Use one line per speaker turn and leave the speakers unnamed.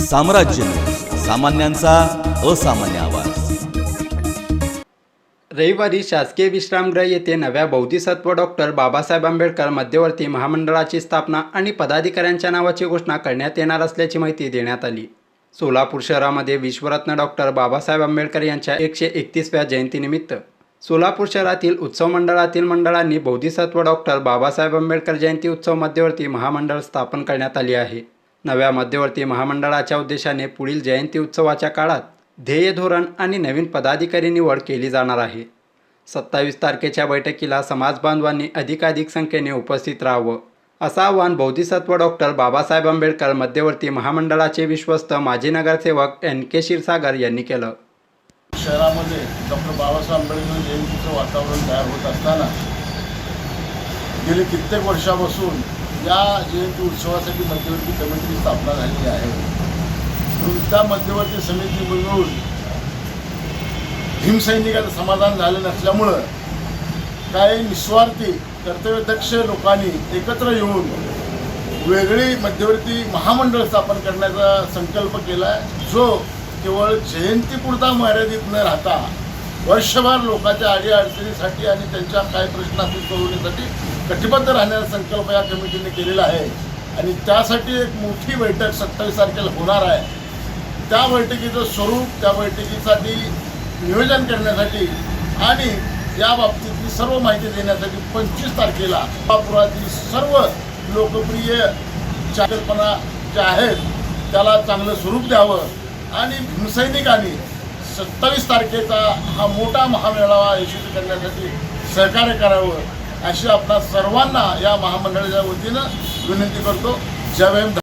साम्राज्य न्यूज, सामान्यांचा असामान्य आवाज।
रविवारी शासकीय विश्रामगृह येथे नव्या बोधिसत्व डॉक्टर बाबासाहेब आंबेडकर मध्यवर्ती महामंडळाची स्थापना आणि पदाधिकाऱ्यांच्या नावाची घोषणा करण्यात येणार असल्याची माहिती देण्यात आली। सोलापूर शहरामध्ये विश्वरत्न डॉक्टर बाबासाहेब आंबेडकर यांच्या 131व्या जयंतीनिमित्त सोलापूर शहरातील उत्सव मंडळातील मंडळांनी बोधिसत्व डॉक्टर बाबासाहेब आंबेडकर जयंती उत्सव मध्यवर्ती महामंडळ स्थापन करण्यात आली आहे। नव्या मध्यवर्ती महामंडळाच्या उद्देशाने पुढील जयंती उत्सवाच्या काळात ध्येय धोरण आणि नवीन पदाधिकारी निवड केली जाणार आहे। 27 तारखेच्या बैठकीला समाज बांधवांनी अधिकाधिक संख्येने उपस्थित राहावं असं आवाहन बोधिसत्व डॉक्टर बाबासाहेब आंबेडकर मध्यवर्ती महामंडळाचे विश्वस्त माजी नगरसेवक NK क्षीरसागर यांनी केलं।
शहरामध्ये डॉक्टर बाबासाहेब आंबेडकर जयंतीचं वातावरण तयार होत असताना गेली कित्येक वर्षापासून या जयंती उत्सवासाठी मध्यवर्ती कमिटीची स्थापना झालेली आहे। त्या मध्यवर्ती समिती मिळून भीमसैनिकाचं समाधान झालं नसल्यामुळं काही निस्वार्थी कर्तव्यदक्ष लोकांनी एकत्र येऊन वेगळी मध्यवर्ती महामंडळ स्थापन करण्याचा संकल्प केला आहे, जो केवळ जयंतीपुरता मर्यादित न राहता वर्षभर लोकांच्या अडीअडचणीसाठी आणि त्यांच्या काही प्रश्नांची सोडवण्यासाठी कटिबद्ध राहण्याचा संकल्प या कमिटीने केलेला आहे। आणि त्यासाठी एक मोठी बैठक 27 तारखेला होणार आहे। त्या बैठकीचं स्वरूप, त्या बैठकीसाठी नियोजन करण्यासाठी आणि या बाबतीतली सर्व माहिती देण्यासाठी 25 तारखेला सोलापुरातील सर्व लोकप्रिय कल्पना ज्या आहेत त्याला चांगलं स्वरूप द्यावं आणि भीमसैनिकांनी 27 तारखेचा हा मोठा महामेळावा यशस्वी करण्यासाठी सहकार्य करावं अशी आपणा सर्वांना या महामंडळाच्या वतीनं विनंती करतो। जय भीम।